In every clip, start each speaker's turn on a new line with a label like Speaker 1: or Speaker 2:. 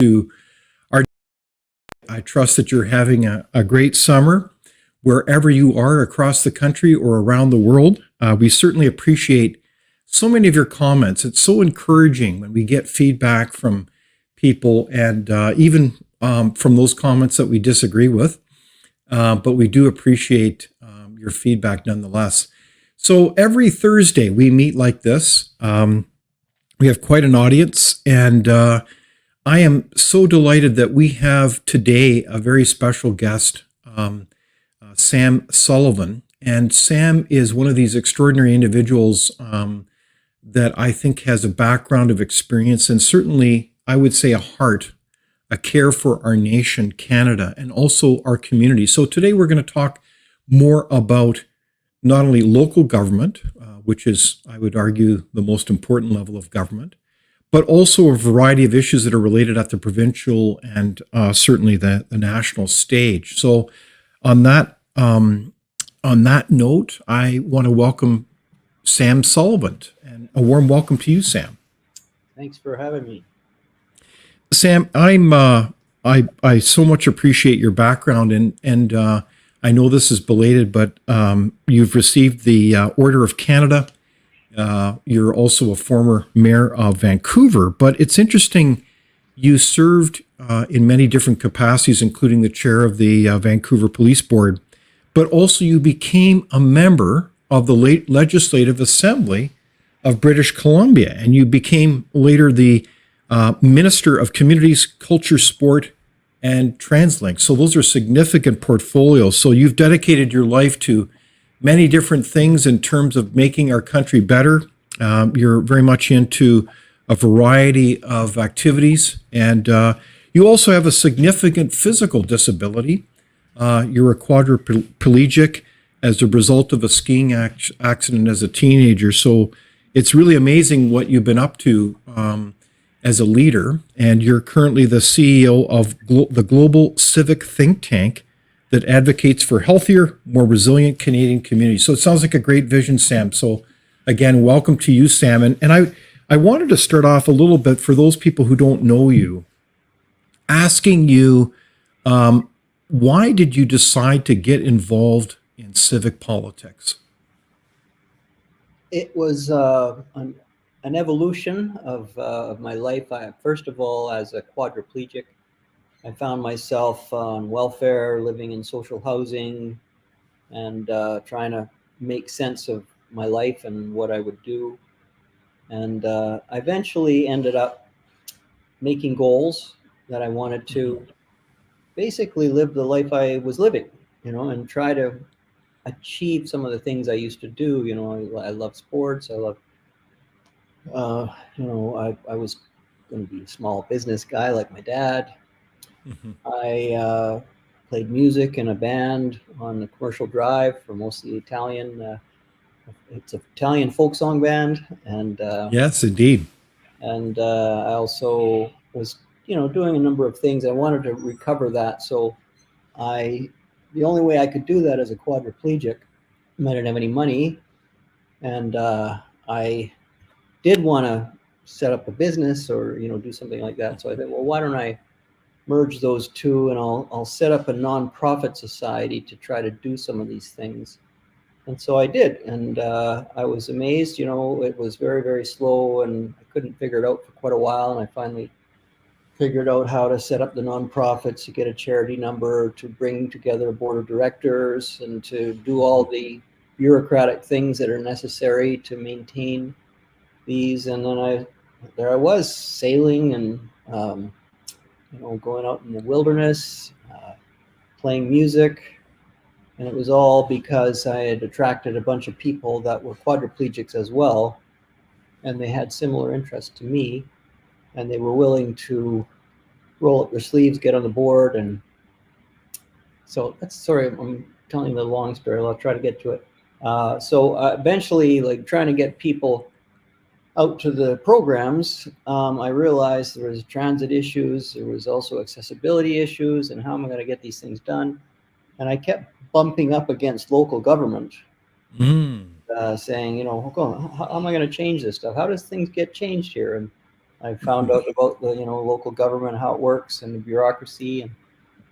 Speaker 1: to our. I trust that you're having a great summer wherever you are across the country or around the world. We certainly appreciate so many of your comments. It's so encouraging when we get feedback from people and even from those comments that we disagree with. But we do appreciate your feedback nonetheless. So every Thursday we meet like this. We have quite an audience, and I am so delighted that we have today a very special guest, Sam Sullivan. And Sam is one of these extraordinary individuals that I think has a background of experience and certainly, I would say, a heart, a care for our nation, Canada, and also our community. So today we're going to talk more about not only local government, which is, I would argue, the most important level of government, but also a variety of issues that are related at the provincial and certainly the national stage. So on that note, I want to welcome Sam Sullivan, and a warm welcome to you, Sam.
Speaker 2: Thanks for having me.
Speaker 1: Sam, I so much appreciate your background, and I know this is belated, but you've received the Order of Canada. You're also a former mayor of Vancouver, but it's interesting, you served in many different capacities, including the chair of the Vancouver Police Board, but also you became a member of the Legislative Assembly of British Columbia, and you became later the Minister of Communities, Culture, Sport, and TransLink. So those are significant portfolios. So you've dedicated your life to many different things in terms of making our country better. You're very much into a variety of activities, and you also have a significant physical disability. You're a quadriplegic as a result of a skiing accident as a teenager. So it's really amazing what you've been up to as a leader, and you're currently the CEO of the Global Civic Think Tank that advocates for healthier, more resilient Canadian communities. So it sounds like a great vision, Sam. So again, welcome to you, Sam. And I wanted to start off a little bit for those people who don't know you, asking you, why did you decide to get involved in civic politics?
Speaker 2: It was an evolution of my life. First of all, as a quadriplegic, I found myself on welfare, living in social housing, and trying to make sense of my life and what I would do. And I eventually ended up making goals that I wanted to basically live the life I was living, and try to achieve some of the things I used to do. I love sports. I love, I was going to be a small business guy like my dad. Mm-hmm. I played music in a band on the Commercial Drive for mostly Italian. It's an Italian folk song band, and
Speaker 1: yes, indeed.
Speaker 2: And I also was, doing a number of things. I wanted to recover that, so the only way I could do that as a quadriplegic, I didn't have any money, and I did want to set up a business or do something like that. So I thought, well, why don't I merge those two, and I'll set up a nonprofit society to try to do some of these things. And so I did, and I was amazed. It was very, very slow, and I couldn't figure it out for quite a while. And I finally figured out how to set up the nonprofits, to get a charity number, to bring together a board of directors, and to do all the bureaucratic things that are necessary to maintain these. And then there I was sailing and going out in the wilderness, playing music. And it was all because I had attracted a bunch of people that were quadriplegics as well, and they had similar interests to me, and they were willing to roll up their sleeves, get on the board. And so I'm telling the long story. I'll try to get to it. So eventually, trying to get people out to the programs, I realized there was transit issues. There was also accessibility issues, and how am I going to get these things done? And I kept bumping up against local government, saying, how am I going to change this stuff? How does things get changed here? And I found out about the local government, how it works, and the bureaucracy and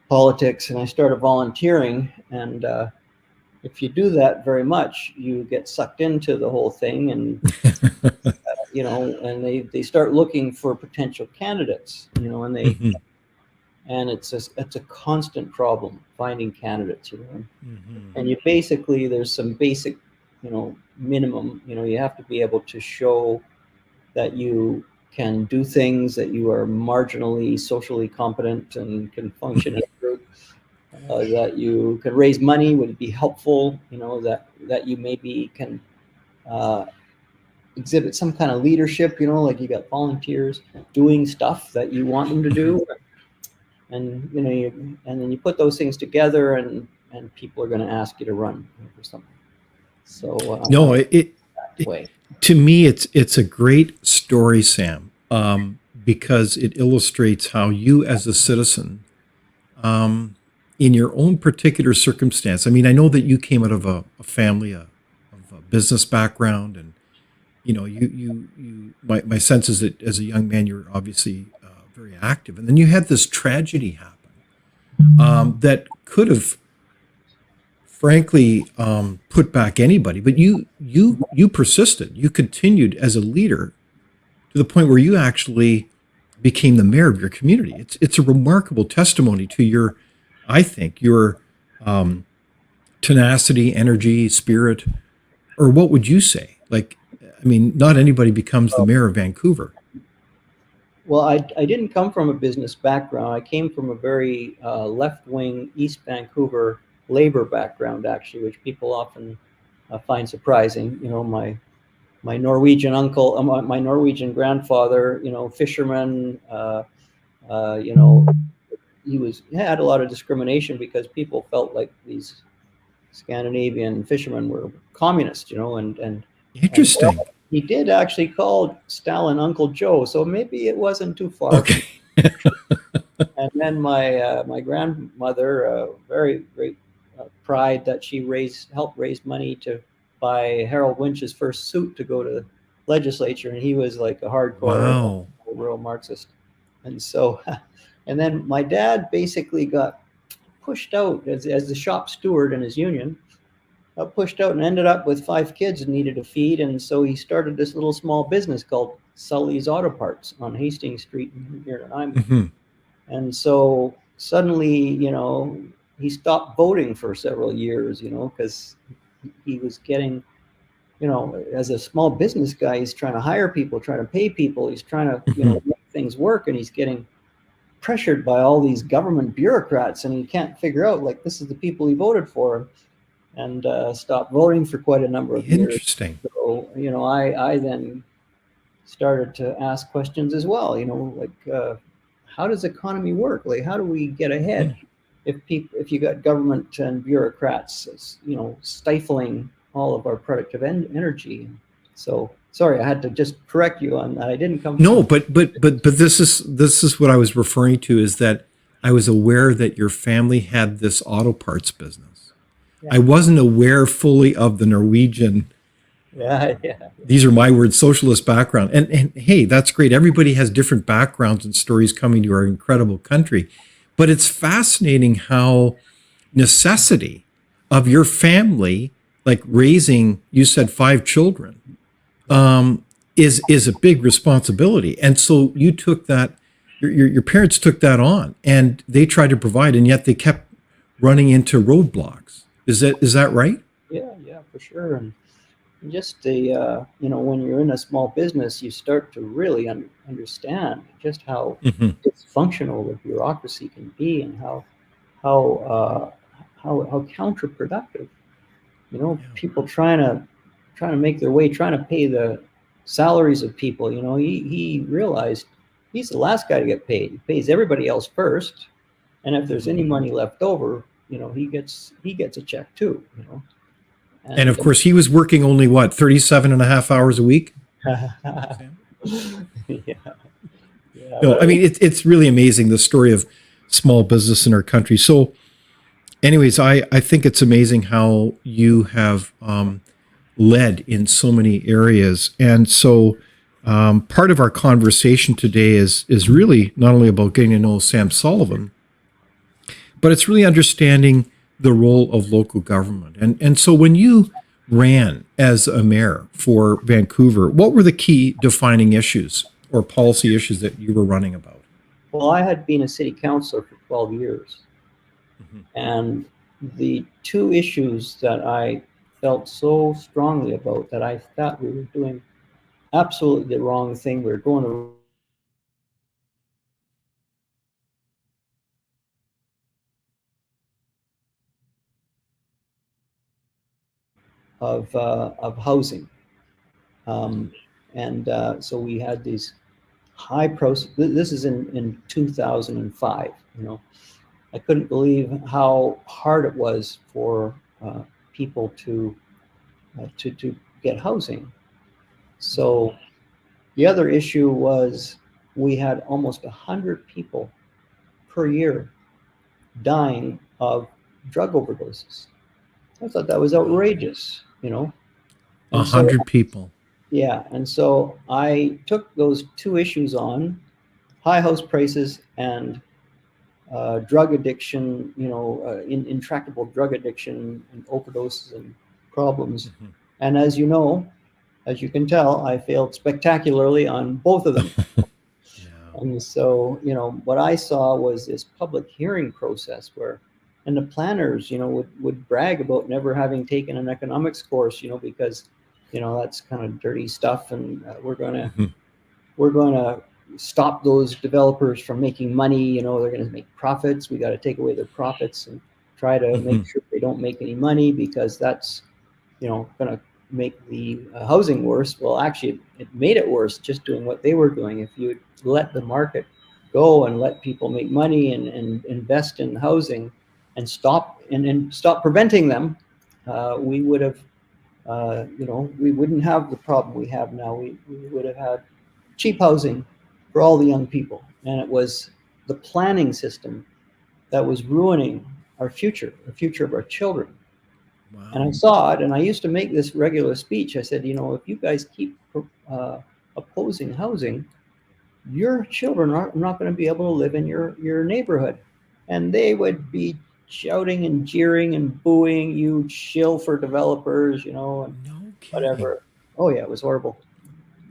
Speaker 2: politics, and I started volunteering. And if you do that very much, you get sucked into the whole thing, and and they start looking for potential candidates,
Speaker 1: Mhm.
Speaker 2: and it's a constant problem finding candidates,
Speaker 1: Mhm.
Speaker 2: and you basically, there's some basic, minimum, you have to be able to show that you can do things, that you are marginally socially competent and can function in a group, that you can raise money, would be helpful, that you maybe can uh, exhibit some kind of leadership, like you got volunteers doing stuff that you want them to
Speaker 1: Mhm.
Speaker 2: do, and and then you put those things together, and people are going to ask you to run for something. So
Speaker 1: No,
Speaker 2: that way.
Speaker 1: to me, it's a great story, Sam, because it illustrates how you, as a citizen, in your own particular circumstance. I mean, I know that you came out of a family of a business background, and my sense is that as a young man, you're obviously very active, and then you had this tragedy happen that could have, frankly, put back anybody. But you persisted. You continued as a leader to the point where you actually became the mayor of your community. It's a remarkable testimony to your, I think, your um, tenacity, energy, spirit, or what would you say? Like, I mean, not anybody becomes the mayor of Vancouver.
Speaker 2: Well, I didn't come from a business background. I came from a very left-wing East Vancouver labor background, actually, which people often find surprising. My Norwegian uncle, my Norwegian grandfather, fisherman. Uh, you know, he had a lot of discrimination because people felt like these Scandinavian fishermen were communists, and
Speaker 1: Interesting.
Speaker 2: he did actually call Stalin Uncle Joe, so maybe it wasn't too far from.
Speaker 1: Okay.
Speaker 2: And then my grandmother, very great pride that she helped raise money to buy Harold Winch's first suit to go to the legislature, and he was like a hardcore
Speaker 1: Wow.
Speaker 2: real Marxist. And so, and then my dad basically got pushed out as the shop steward in his union, pushed out and ended up with 5 kids and needed a feed. And so he started this little small business called Sully's Auto Parts on Hastings Street here in Nanaimo.
Speaker 1: Hmm.
Speaker 2: And so suddenly, he stopped voting for several years, because he was getting, as a small business guy, he's trying to hire people, trying to pay people, he's trying to,
Speaker 1: Hmm.
Speaker 2: make things work, and he's getting pressured by all these government bureaucrats, and he can't figure out, like, this is the people he voted for, and stopped voting for quite a number of years.
Speaker 1: Interesting.
Speaker 2: So, I then started to ask questions as well, like, how does economy work? Like, how do we get ahead if you got government and bureaucrats, stifling all of our productive energy? So, sorry, I had to just correct you on that. I didn't come
Speaker 1: No,
Speaker 2: from.
Speaker 1: but this is what I was referring to, is that I was aware that your family had this auto parts business. I
Speaker 2: Yeah,
Speaker 1: wasn't aware fully of the Norwegian,
Speaker 2: yeah, yeah,
Speaker 1: these are my words, socialist background. And hey, that's great. Everybody has different backgrounds and stories coming to our incredible country. But it's fascinating how necessity of your family, like raising, you said 5 children,
Speaker 2: yeah.
Speaker 1: is a big responsibility. And so you took that, your parents took that on, and they tried to provide, and yet they kept running into roadblocks. Is that right?
Speaker 2: Yeah, yeah, for sure. And just the when you're in a small business, you start to really understand just how
Speaker 1: Hmm.
Speaker 2: dysfunctional the bureaucracy can be, and how uh, how counterproductive.
Speaker 1: Yeah.
Speaker 2: People trying to make their way, trying to pay the salaries of people. He realized he's the last guy to get paid. He pays everybody else first, and if there's
Speaker 1: Hmm.
Speaker 2: any money left over, he gets a check too.
Speaker 1: And of
Speaker 2: And
Speaker 1: course, he was working only what, 37 and a half hours a week?
Speaker 2: yeah,
Speaker 1: Sam?
Speaker 2: yeah,
Speaker 1: No,
Speaker 2: but
Speaker 1: I mean, it's really amazing, the story of small business in our country. So, anyways, I think it's amazing how you have led in so many areas. And so, part of our conversation today is really not only about getting to know Sam Sullivan, but it's really understanding the role of local government. And so when you ran as a mayor for Vancouver, what were the key defining issues or policy issues that you were running about?
Speaker 2: Well, I had been a city councilor for 12 years.
Speaker 1: Mhm.
Speaker 2: And the two issues that I felt so strongly about, that I thought we were doing absolutely the wrong thing, we were going to of housing. Um, and so we had these high pros. This is in 2005. I couldn't believe how hard it was for people to get housing. So the other issue was we had almost 100 people per year dying of drug overdoses. I thought that was outrageous.
Speaker 1: A
Speaker 2: And so,
Speaker 1: hundred people.
Speaker 2: yeah, and so I took those two issues on: high house prices and drug addiction, intractable drug addiction and overdoses and problems.
Speaker 1: Mhm.
Speaker 2: And as you can tell, I failed spectacularly on both of them.
Speaker 1: Yeah.
Speaker 2: And so, what I saw was this public hearing process and the planners, would brag about never having taken an economics course, because, that's kind of dirty stuff, and
Speaker 1: Mhm.
Speaker 2: we're going to stop those developers from making money. They're going to make profits. We got to take away their profits and try to make
Speaker 1: Mhm.
Speaker 2: sure they don't make any money, because that's, going to make the housing worse. Well, actually, it made it worse just doing what they were doing. If you let the market go and let people make money and invest in housing and stop preventing them, we would have, we wouldn't have the problem we have now. We would have had cheap housing for all the young people. And it was the planning system that was ruining our future, the future of our children. And I
Speaker 1: Wow.
Speaker 2: saw it, and I used to make this regular speech. I said, if you guys keep opposing housing, your children are not going to be able to live in your neighborhood. And they would be shouting and jeering and booing, you shill for developers, and
Speaker 1: No kidding.
Speaker 2: whatever. Oh, yeah, it was horrible.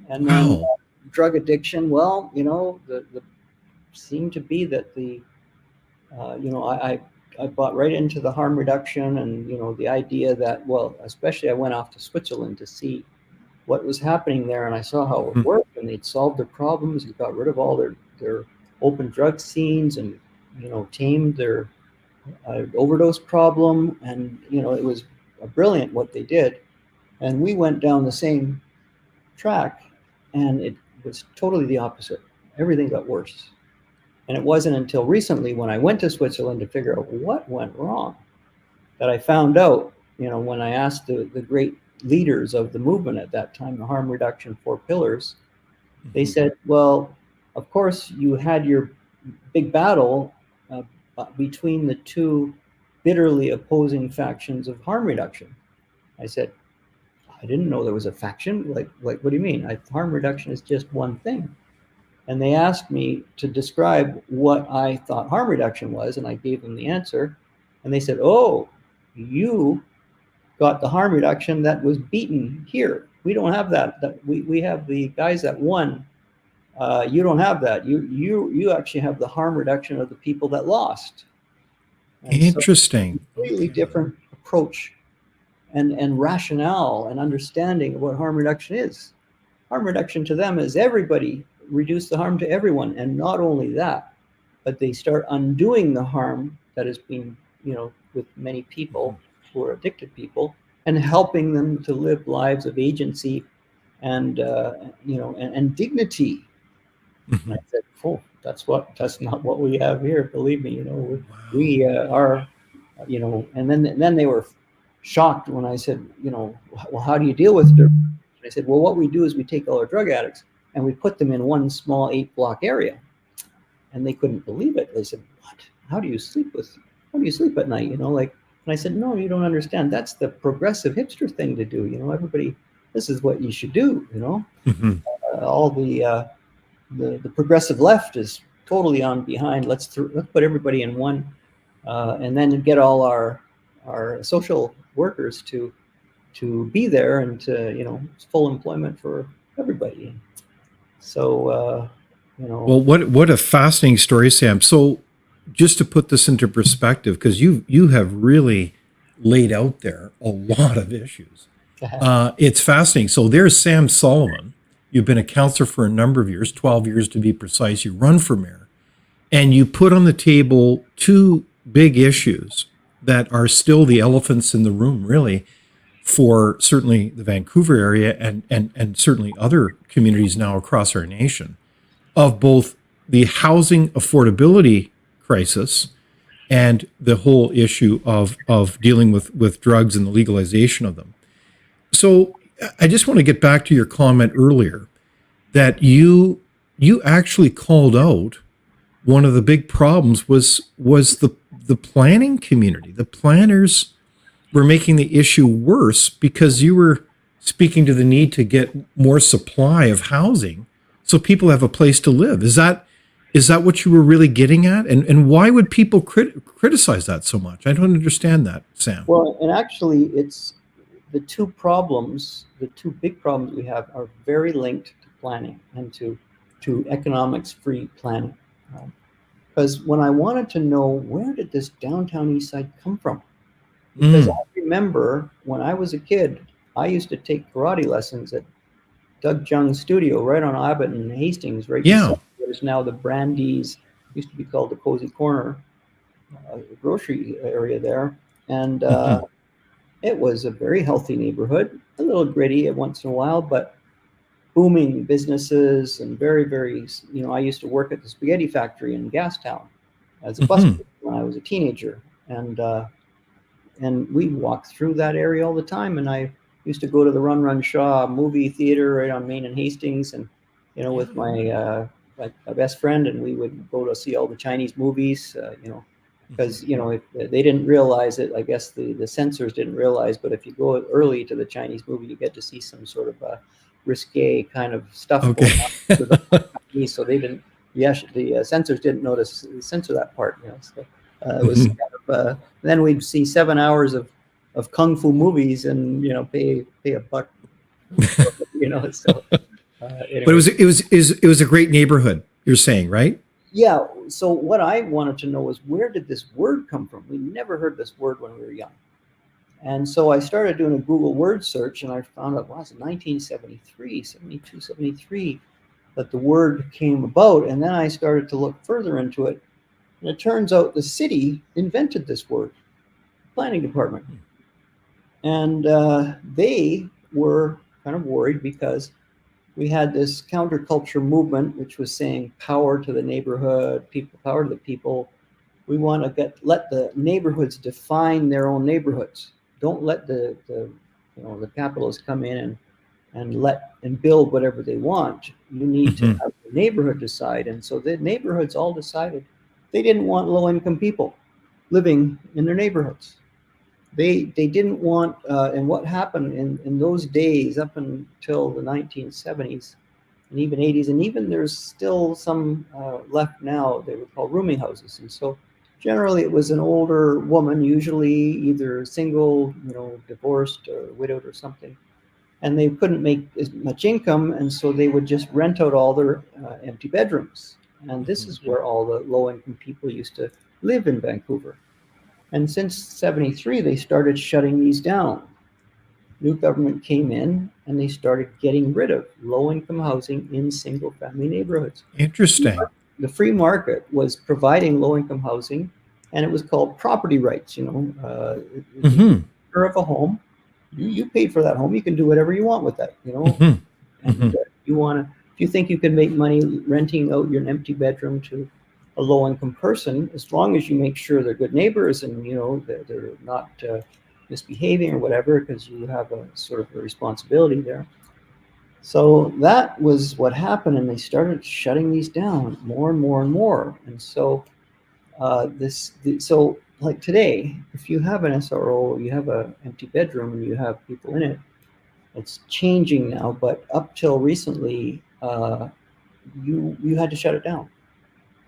Speaker 2: And then
Speaker 1: Wow.
Speaker 2: drug addiction, well, the seemed to be that I bought right into the harm reduction, and the idea that, well, especially I went off to Switzerland to see what was happening there, and I saw how it
Speaker 1: Mhm.
Speaker 2: worked, and they'd solved their problems and got rid of all their open drug scenes, and tamed their overdose problem, and it was brilliant what they did. And we went down the same track, and it was totally the opposite. Everything got worse. And it wasn't until recently, when I went to Switzerland to figure out what went wrong, that I found out, when I asked the great leaders of the movement at that time, the harm reduction four pillars, they
Speaker 1: Mhm.
Speaker 2: said, well, of course, you had your big battle between the two bitterly opposing factions of harm reduction. I said, I didn't know there was a faction. Like, what do you mean? Harm reduction is just one thing. And they asked me to describe what I thought harm reduction was, and I gave them the answer. And they said, oh, you got the harm reduction that was beaten here. We don't have that. We have the guys that won. You don't have that. You actually have the harm reduction of the people that lost. And so,
Speaker 1: Interesting.
Speaker 2: completely
Speaker 1: Okay.
Speaker 2: different approach and rationale and understanding of what harm reduction is. Harm reduction to them is everybody reduce the harm to everyone, and not only that, but they start undoing the harm that has been, with many people
Speaker 1: Mhm.
Speaker 2: who are addicted people, and helping them to live lives of agency and and dignity. And I
Speaker 1: Mhm.
Speaker 2: said, "Oh, that's not what we have here. Believe me,
Speaker 1: Wow.
Speaker 2: we are, And then they were shocked when I said, well, how do you deal with it? I said, well, what we do is we take all our drug addicts and we put them in one small 8-block area. And they couldn't believe it. They said, what? How do you sleep at night? And I said, no, you don't understand. That's the progressive hipster thing to do. Everybody, this is what you should do.
Speaker 1: Mhm.
Speaker 2: all the progressive left is totally on behind. Let's put everybody in one, and then get all our social workers to be there and to, full employment for everybody. So
Speaker 1: Well, what a fascinating story, Sam. So, just to put this into perspective, because you have really laid out there a lot of issues. It's fascinating. So there's Sam Sullivan. You've been a counselor for a number of years, 12 years to be precise. You run for mayor, and you put on the table two big issues that are still the elephants in the room, really, for certainly the Vancouver area and certainly other communities now across our nation, of both the housing affordability crisis and the whole issue of dealing with drugs and the legalization of them. So I just want to get back to your comment earlier that you actually called out one of the big problems was the planning community. The planners were making the issue worse because you were speaking to the need to get more supply of housing so people have a place to live. Is that what you were really getting at? And why would people criticize that so much? I don't understand that, Sam.
Speaker 2: Well, and actually, it's the two big problems we have are very linked to planning and to economics-free planning. Because when I wanted to know where did this downtown east side come from, because I remember when I was a kid, I used to take karate lessons at Doug Jung's studio right on Abbott and Hastings, right beside what is now the Brandy's, used to be called the Cozy Corner, grocery area there. And it was a very healthy neighborhood, a little gritty once in a while, but booming businesses and very, very, I used to work at the spaghetti factory in Gastown as a busboy when I was a teenager. And we walked through that area all the time. And I used to go to the Run Shaw movie theater right on Main and Hastings, and with my best friend, and we would go to see all the Chinese movies, because if they didn't realize it, I guess the censors didn't realize, but if you go early to the Chinese movie, you get to see some sort of risque kind of stuff going on. So they didn't. The censors didn't censor that part. So it was kind of, then we'd see 7 hours of kung fu movies and pay $1. So anyway.
Speaker 1: But it was a great neighborhood, you're saying, right?
Speaker 2: Yeah. So what I wanted to know was, where did this word come from? We never heard this word when we were young. And so I started doing a Google word search, and I found out, it's 1973, 72, 73 that the word came about. And then I started to look further into it. And it turns out the city invented this word, planning department. And they were kind of worried because we had this counterculture movement, which was saying power to the neighborhood, power to the people. We want to let the neighborhoods define their own neighborhoods. Don't let the capitalists come in and build whatever they want. You need to have the neighborhood decide. And so the neighborhoods all decided they didn't want low-income people living in their neighborhoods. They didn't want, and what happened in those days up until the 1970s and even 80s, and even there's still some left now, they were called rooming houses. And so generally it was an older woman, usually either single, divorced or widowed or something, and they couldn't make as much income, and so they would just rent out all their empty bedrooms. And this is where all the low-income people used to live in Vancouver. And since 73, they started shutting these down. New government came in and they started getting rid of low-income housing in single-family neighborhoods.
Speaker 1: Interesting.
Speaker 2: The free market was providing low-income housing, and it was called property rights. Owner of a home, you paid for that home. You can do whatever you want with that. And if you think you can make money renting out your empty bedroom to a low-income person, as long as you make sure they're good neighbors and they're not misbehaving or whatever, because you have a sort of a responsibility there. So that was what happened, and they started shutting these down more and more and more. And so so like today, if you have an SRO, you have an empty bedroom and you have people in it, it's changing now. But up till recently, uh, you had to shut it down.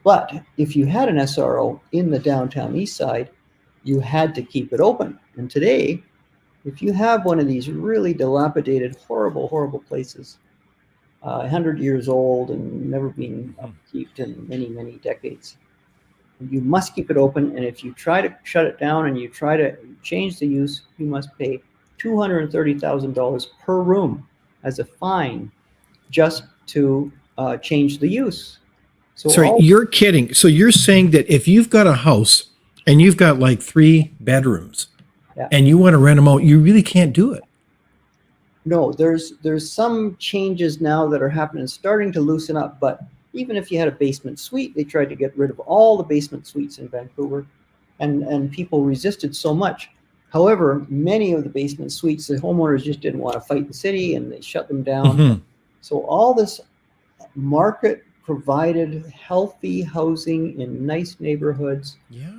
Speaker 2: But if you had an SRO in the downtown east side, you had to keep it open. And today, if you have one of these really dilapidated, horrible, horrible places, 100 years old and never been upkeeped in many, many decades, you must keep it open. And if you try to shut it down and you try to change the use, you must pay $230,000 per room as a fine just to change the use. So
Speaker 1: Sorry, you're kidding. So you're saying that if you've got a house and you've got like 3 bedrooms
Speaker 2: yeah.
Speaker 1: and you want to rent them out, you really can't do it.
Speaker 2: No, there's some changes now that are happening, starting to loosen up. But even if you had a basement suite, they tried to get rid of all the basement suites in Vancouver, and people resisted so much. However, many of the basement suites, the homeowners just didn't want to fight the city, and they shut them down.
Speaker 1: Mhm.
Speaker 2: So all this market-provided healthy housing in nice neighborhoods
Speaker 1: Yeah.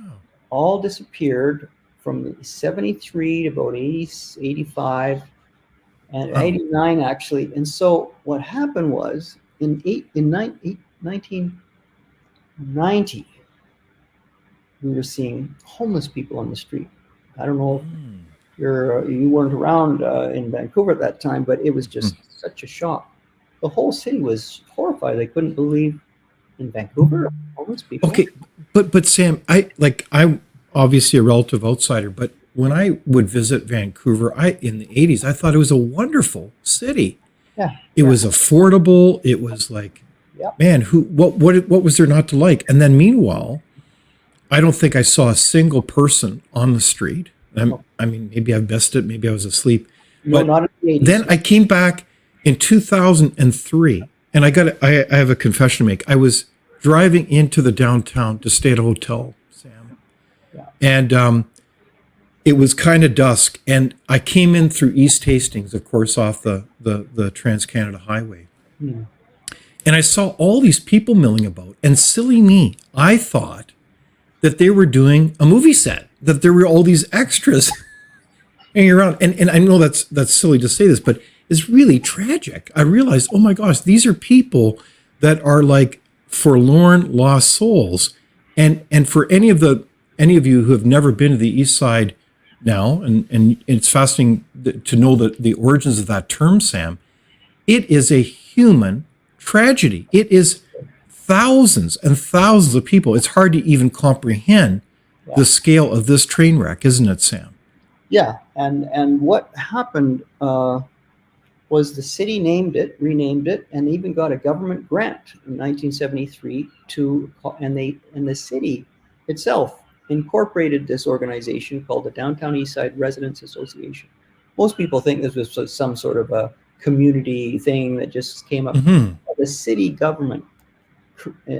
Speaker 2: all disappeared from 73 to about 80, 85. And
Speaker 1: Wow.
Speaker 2: 89 actually. And so what happened was in 1990, we were seeing homeless people on the street. I don't know if you weren't around in Vancouver at that time, but it was just such a shock. The whole city was horrified. They couldn't believe in Vancouver homeless people.
Speaker 1: Okay, but Sam, I'm obviously a relative outsider, but when I would visit Vancouver, in the 80s, I thought it was a wonderful city.
Speaker 2: Yeah,
Speaker 1: It was affordable. It was like,
Speaker 2: yeah.
Speaker 1: man, what was there not to like? And then meanwhile, I don't think I saw a single person on the street. I mean, maybe I missed it. Maybe I was asleep.
Speaker 2: No,
Speaker 1: But
Speaker 2: not in the 80s.
Speaker 1: then I came back in 2003, and I have a confession to make. I was driving into the downtown to stay at a hotel, Sam,
Speaker 2: Yeah.
Speaker 1: and it was kind of dusk, and I came in through East Hastings, of course, off the Trans-Canada Highway.
Speaker 2: Hmm.
Speaker 1: And I saw all these people milling about, and silly me, I thought that they were doing a movie set, that there were all these extras hanging around. And I know that's silly to say this, but it's really tragic. I realized, oh my gosh, these are people that are like forlorn, lost souls. And for any of you who have never been to the East Side now, and it's fascinating to know the origins of that term, Sam, it is a human tragedy. It is thousands and thousands of people. It's hard to even comprehend the scale of this train wreck, isn't it, Sam?
Speaker 2: Yeah, and what happened was the city renamed it, and they even got a government grant in 1973 and the city itself incorporated this organization called the Downtown Eastside Residents Association. Most people think this was some sort of a community thing that just came up.
Speaker 1: Mm-hmm.
Speaker 2: The city government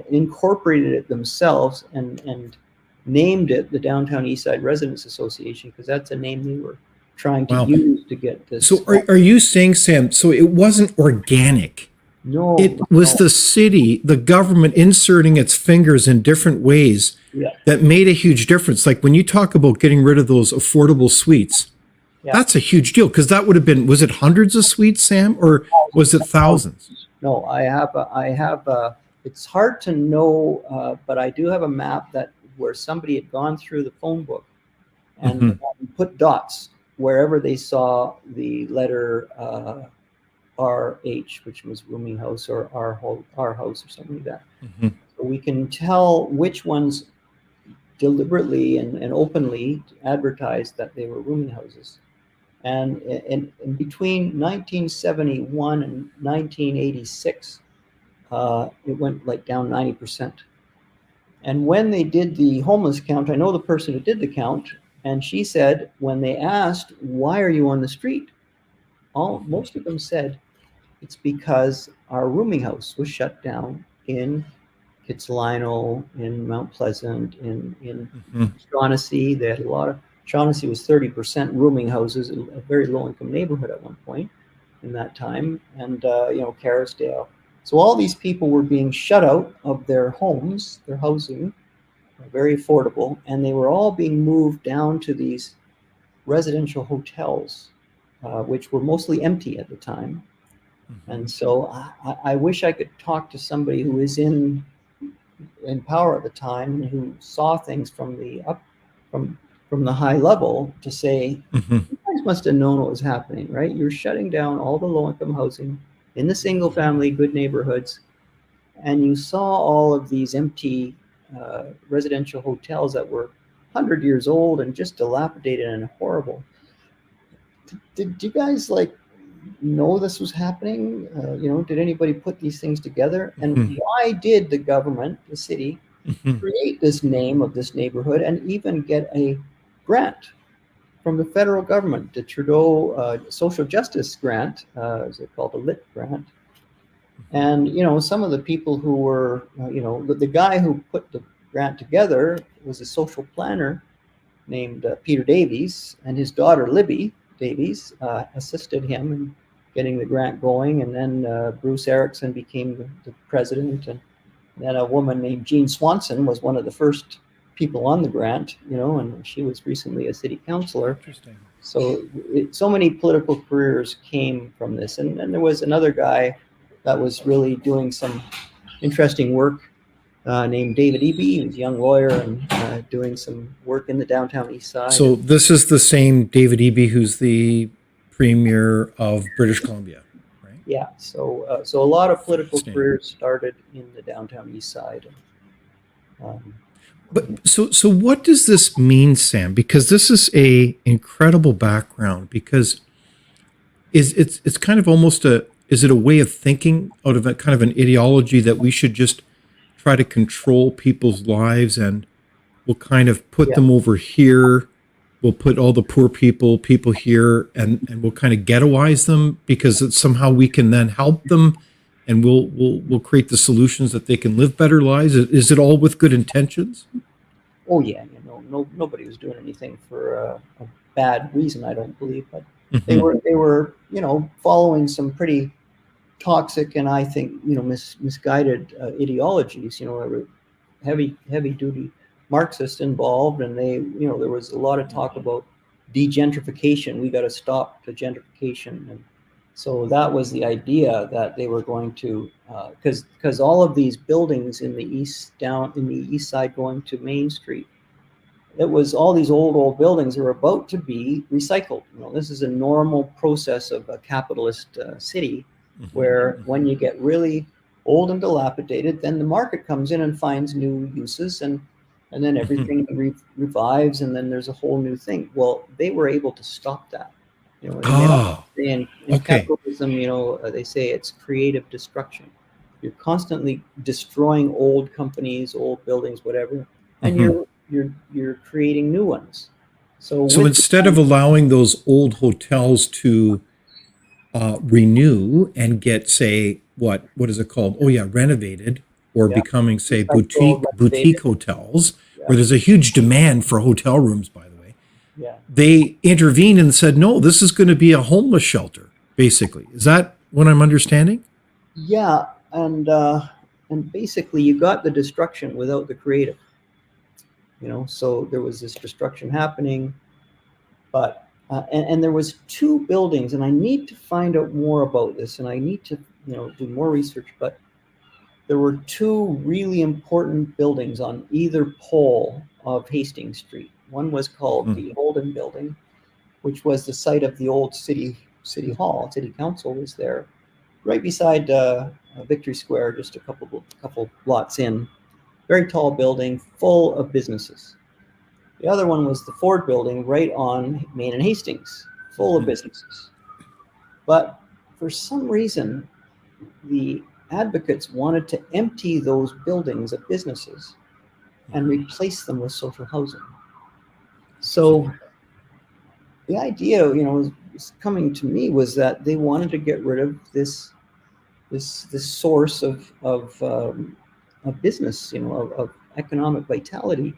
Speaker 2: incorporated it themselves and named it the Downtown Eastside Residents Association because that's a name they were trying to use to get this.
Speaker 1: So are you saying, Sam, so it wasn't organic?
Speaker 2: No.
Speaker 1: It was the city, the government inserting its fingers in different ways that made a huge difference. Like when you talk about getting rid of those affordable suites, that's a huge deal because that would have been, was it hundreds of suites, Sam, or was it thousands?
Speaker 2: No, I have it's hard to know, but I do have a map where somebody had gone through the phone book and put dots wherever they saw the letter RH, which was rooming house, or our house or something like that. So we can tell which ones deliberately and openly advertised that they were rooming houses. And between 1971 and 1986, it went like down 90%. And when they did the homeless count, I know the person who did the count, and she said, when they asked, why are you on the street? Most of them said, it's because our rooming house was shut down in Kitsilano, in Mount Pleasant, in Shaughnessy. They had a lot of, Shaughnessy was 30% rooming houses, a very low-income neighborhood at one point in that time, and Carisdale. So all these people were being shut out of their homes, their housing, very affordable, and they were all being moved down to these residential hotels, which were mostly empty at the time. And so I wish I could talk to somebody who is in power at the time and who saw things from the from the high level to say, you guys must have known what was happening, right? You're shutting down all the low-income housing in the single-family good neighborhoods, and you saw all of these empty residential hotels that were 100 years old and just dilapidated and horrible. Did you guys like know this was happening? Did anybody put these things together? And why did the government, the city, create this name of this neighborhood and even get a grant from the federal government, the Trudeau social justice grant? Is it called a LIT grant? And some of the people who were, the guy who put the grant together was a social planner named Peter Davies, and his daughter Libby Davies assisted him in getting the grant going. And then Bruce Erickson became the president, and then a woman named Jean Swanson was one of the first people on the grant, and she was recently a city councilor.
Speaker 1: Interesting.
Speaker 2: So so many political careers came from this. And then there was another guy that was really doing some interesting work named David Eby. He was a young lawyer and doing some work in the downtown east side.
Speaker 1: So this is the same David Eby who's the premier of British Columbia, right?
Speaker 2: Yeah. So a lot of political careers started in the downtown east side.
Speaker 1: But so what does this mean, Sam? Because this is a incredible background. Because it's kind of almost is it a way of thinking out of a kind of an ideology that we should just try to control people's lives, and we'll kind of put them over here. We'll put all the poor people here, and we'll kind of ghettoize them because it's somehow we can then help them, and we'll create the solutions that they can live better lives. Is it all with good intentions?
Speaker 2: Oh yeah, nobody was doing anything for a bad reason, I don't believe, but they were following some pretty toxic and I think misguided ideologies. There were heavy duty Marxists involved, and there was a lot of talk about degentrification. We got to stop the gentrification, and so that was the idea, that they were going to because all of these buildings in the east side going to Main Street, it was all these old buildings that were about to be recycled. This is a normal process of a capitalist city, where when you get really old and dilapidated, then the market comes in and finds new uses, and then everything revives, and then there's a whole new thing. Well, they were able to stop that. In capitalism, they say it's creative destruction. You're constantly destroying old companies, old buildings, whatever, and you're creating new ones. So
Speaker 1: instead of allowing those old hotels to renew and get, say, what is it called? Oh yeah, renovated, or becoming, say, boutique hotels, where there's a huge demand for hotel rooms, by the way.
Speaker 2: Yeah.
Speaker 1: They intervened and said, no, this is going to be a homeless shelter, basically. Is that what I'm understanding?
Speaker 2: Yeah, and basically you got the destruction without the creative. So there was this destruction happening, but and there was two buildings, and I need to find out more about this, and I need to do more research, but there were two really important buildings on either pole of Hastings Street. One was called the Holden Building, which was the site of the old city hall. City council was there, right beside Victory Square, just a couple blocks in. Very tall building, full of businesses. The other one was the Ford Building, right on Main and Hastings, full of businesses. But for some reason, the advocates wanted to empty those buildings of businesses and replace them with social housing. So the idea, was coming to me, was that they wanted to get rid of this source of business, of economic vitality.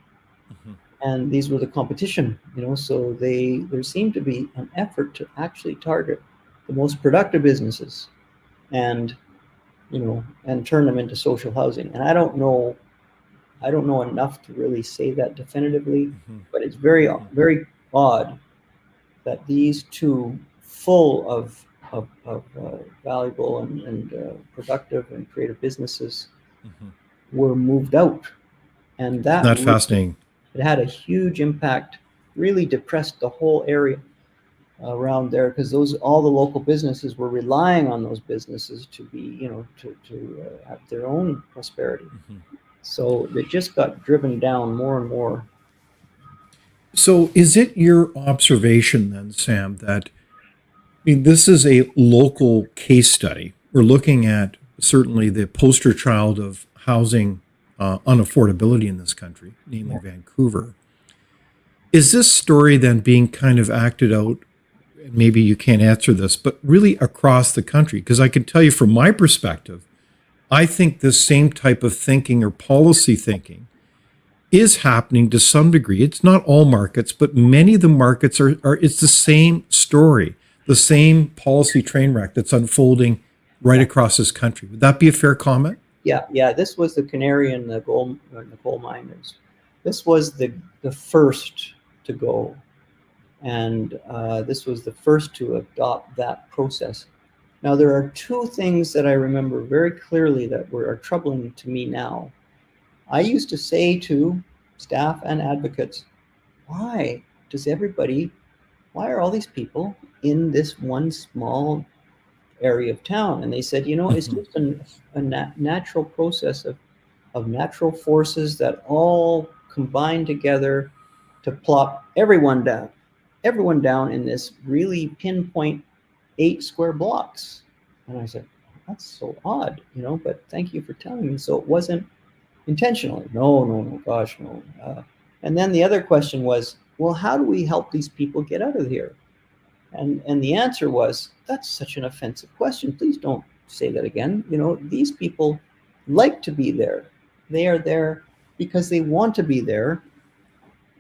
Speaker 2: And these were the competition, so there seemed to be an effort to actually target the most productive businesses and turn them into social housing. And I don't know enough to really say that definitively, but it's very, very odd that these two full of of valuable and productive and creative businesses
Speaker 1: Mhm.
Speaker 2: were moved out. And
Speaker 1: Isn't that fascinating?
Speaker 2: it had a huge impact, really depressed the whole area around there, because all the local businesses were relying on those businesses to be, to have their own prosperity.
Speaker 1: Mhm.
Speaker 2: So it just got driven down more and more.
Speaker 1: So, is it your observation then, Sam, that this is a local case study? We're looking at certainly the poster child of housing unaffordability in this country, namely
Speaker 2: Yeah.
Speaker 1: Vancouver. Is this story then being kind of acted out? And maybe you can't answer this, but really across the country? Because I can tell you from my perspective, I think this same type of thinking or policy thinking is happening to some degree. It's not all markets, but many of the markets are it's the same story, the same policy train wreck that's unfolding right
Speaker 2: Yeah.
Speaker 1: across this country. Would that be a fair comment?
Speaker 2: Yeah. This was the canary in the coal mine. This was the first to go, and this was the first to adopt that process. Now, there are two things that I remember very clearly that are troubling to me now. I used to say to staff and advocates, why does everybody, why are all these people in this one small area of town? And they said, it's
Speaker 1: Mhm.
Speaker 2: just a natural process of natural forces that all combine together to plop everyone down in this really pinpoint 8 square blocks. And I said, that's so odd, but thank you for telling me. So it wasn't intentionally. No, no, no, gosh, no. And then the other question was, well, how do we help these people get out of here? And the answer was, that's such an offensive question. Please don't say that again. These people like to be there. They are there because they want to be there,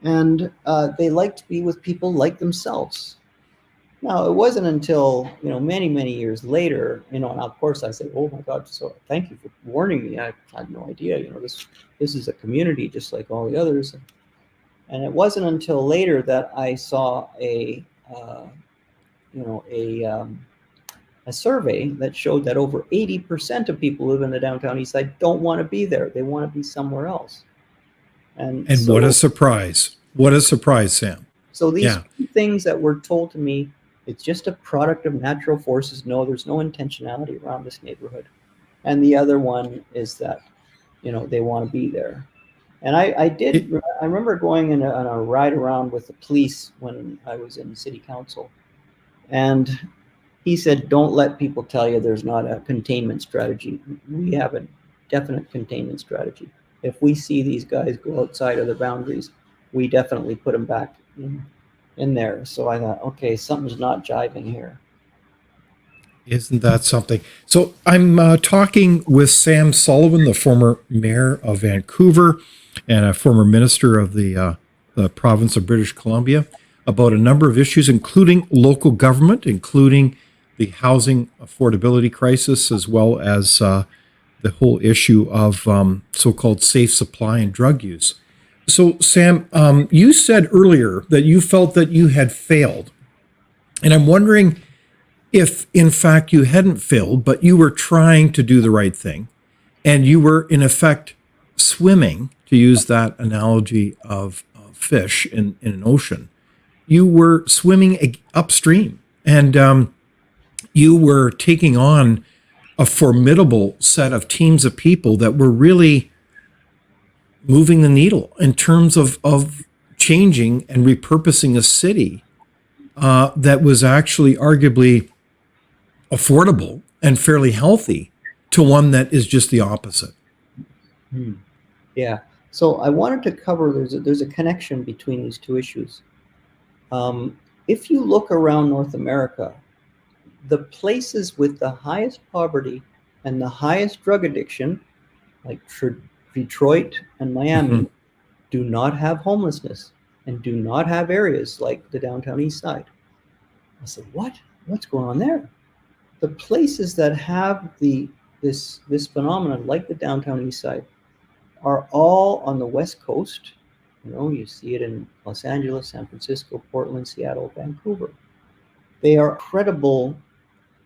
Speaker 2: and they like to be with people like themselves. Now, it wasn't until, many, many years later, and of course I said, oh my God, so thank you for warning me. I had no idea, this is a community just like all the others. And it wasn't until later that I saw you know, a survey that showed that over 80% of people who live in the downtown east side don't want to be there. They want to be somewhere else. And
Speaker 1: And what a
Speaker 2: so
Speaker 1: surprise. What a surprise, Sam.
Speaker 2: these
Speaker 1: Yeah.
Speaker 2: two things that were told to me, it's just a product of natural forces. No, there's no intentionality around this neighborhood. And the other one is that, they want to be there. And
Speaker 1: It,
Speaker 2: I remember going on a ride around with the police when I was in city council. And he said, don't let people tell you there's not a containment strategy. We have a definite containment strategy. If we see these guys go outside of the boundaries, we definitely put them back in there. So I thought, okay, something's not jiving here.
Speaker 1: Isn't that something? So I'm talking with Sam Sullivan, the former mayor of Vancouver and a former minister of the province of British Columbia, about a number of issues, including local government, including the housing affordability crisis, as well as the whole issue of so-called safe supply and drug use. So, Sam, you said earlier that you felt that you had failed. And I'm wondering if, in fact, you hadn't failed, but you were trying to do the right thing, and you were, in effect, swimming, to use that analogy of fish in an ocean, you were swimming upstream, and you were taking on a formidable set of teams of people that were really moving the needle in terms of changing and repurposing a city that was actually arguably affordable and fairly healthy to one that is just the opposite.
Speaker 2: Hmm. Yeah. So I wanted to cover, there's a connection between these two issues. If you look around North America, the places with the highest poverty and the highest drug addiction, like Detroit and
Speaker 1: Mhm.
Speaker 2: Miami, do not have homelessness and do not have areas like the downtown east side. I said, what? What's going on there? The places that have this phenomenon, like the downtown east side, are all on the west coast. You see it in Los Angeles, San Francisco, Portland, Seattle, Vancouver. They are credible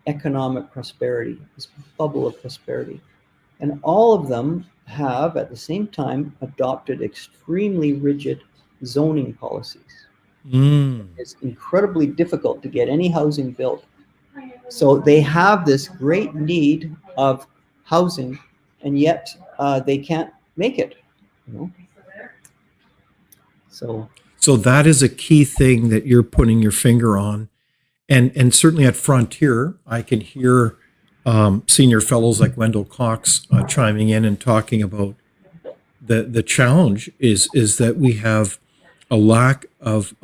Speaker 2: economic prosperity, this bubble of prosperity. And all of them have, at the same time, adopted extremely rigid zoning policies.
Speaker 1: Mm.
Speaker 2: It's incredibly difficult to get any housing built. So they have this great need of housing, and yet they can't make it. You know?
Speaker 1: So that is a key thing that you're putting your finger on. And certainly at Frontier, I can hear senior fellows like Wendell Cox chiming in and talking about the challenge is that we have a lack of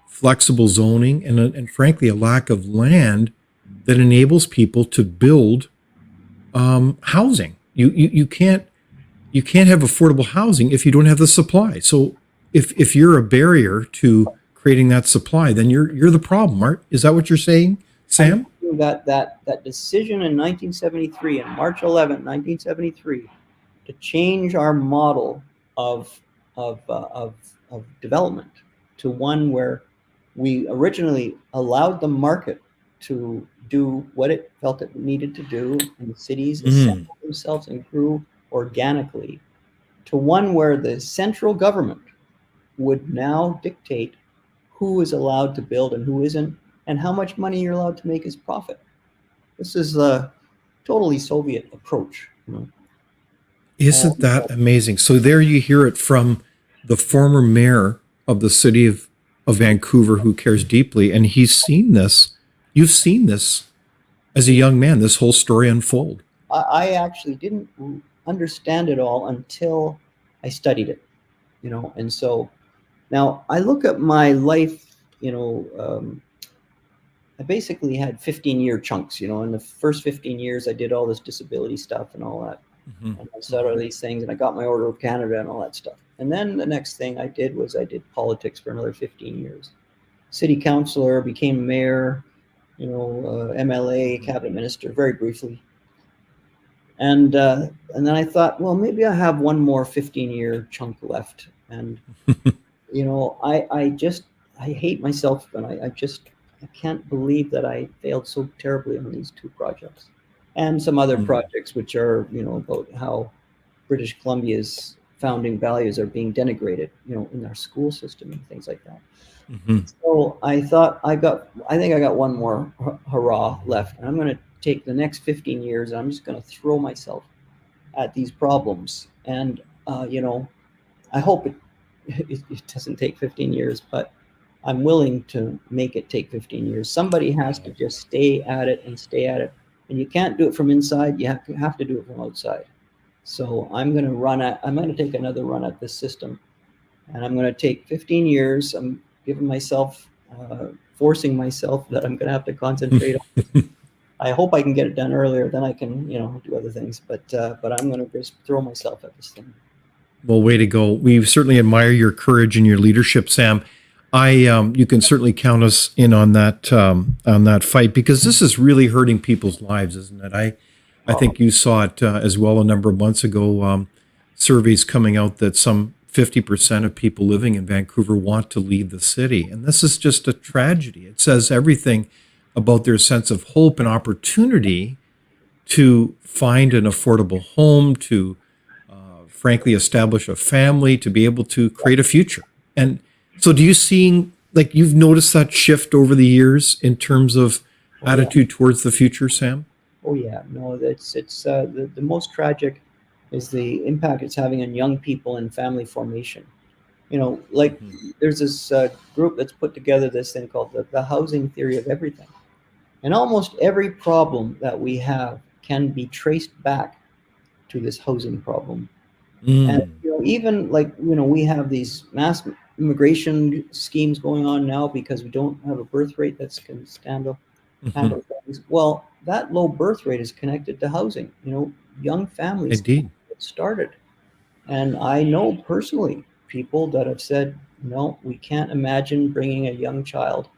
Speaker 1: flexible zoning and frankly a lack of land that enables people to build housing. You can't have affordable housing if you don't have the supply. So if you're a barrier to creating that supply, then you're the problem, Art. Is that what you're saying, Sam?
Speaker 2: That decision in 1973, on March 11th, 1973, to change our model of development to one where we originally allowed the market to do what it felt it needed to do, and the cities assembled themselves and grew organically, to one where the central government would now dictate who is allowed to build and who isn't, and how much money you're allowed to make as profit. This is a totally Soviet approach. You know?
Speaker 1: Isn't that amazing? So there you hear it from the former mayor of the city of Vancouver who cares deeply, and he's seen this. You've seen this as a young man, this whole story unfold.
Speaker 2: I actually didn't understand it all until I studied it, you know, and so now I look at my life, you know, I basically had 15-year chunks, you know. In the first 15 years, I did all this disability stuff and all that. And I started all these things, and I got my Order of Canada and all that stuff. And then the next thing I did was I did politics for another 15 years. City councillor, became mayor, you know, MLA, cabinet minister, very briefly. And then I thought, well, maybe I have one more 15-year chunk left. And, you know, I hate myself, and I can't believe that I failed so terribly on these two projects. And some other projects which are, you know, about how British Columbia's founding values are being denigrated, you know, in our school system and things like that. So I thought I think I got one more hurrah left. And I'm going to take the next 15 years, and I'm just going to throw myself at these problems. And, you know, I hope it doesn't take 15 years, but I'm willing to make it take 15 years. Somebody has to just stay at it and stay at it. And you can't do it from inside. You have to do it from outside. So I'm going to take another run at this system. And I'm going to take 15 years. I'm giving myself, forcing myself that I'm going to have to concentrate on. I hope I can get it done earlier. Then I can, you know, do other things. But I'm going to just throw myself at this thing.
Speaker 1: Well, way to go. We certainly admire your courage and your leadership, Sam. You can certainly count us in on that fight, because this is really hurting people's lives, isn't it? I think you saw it as well a number of months ago. Surveys coming out that some 50% of people living in Vancouver want to leave the city, and this is just a tragedy. It says everything about their sense of hope and opportunity to find an affordable home, to frankly establish a family, to be able to create a future. And so do you see, like, you've noticed that shift over the years in terms of attitude towards the future, Sam?
Speaker 2: Oh yeah, no, it's the most tragic is the impact it's having on young people and family formation. You know, like there's this group that's put together this thing called the housing theory of everything. And almost every problem that we have can be traced back to this housing problem. And, you know, even like, you know, we have these mass immigration schemes going on now because we don't have a birth rate that's can handle things. Well, that low birth rate is connected to housing. You know, young families
Speaker 1: Indeed.
Speaker 2: get started. And I know personally people that have said, no, we can't imagine bringing a young child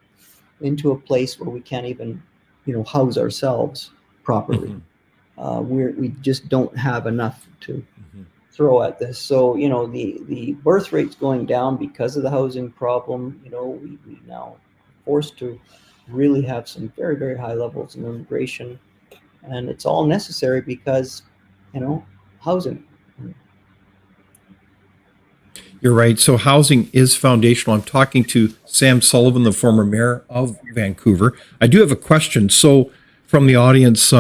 Speaker 2: into a place where we can't even, you know, house ourselves properly. We just don't have enough to throw at this. So, you know, the birth rate's going down because of the housing problem. You know, we now forced to really have some very, very high levels of immigration. And it's all necessary because, housing.
Speaker 1: You're right. So housing is foundational. I'm talking to Sam Sullivan, the former mayor of Vancouver. I do have a question. So from the audience,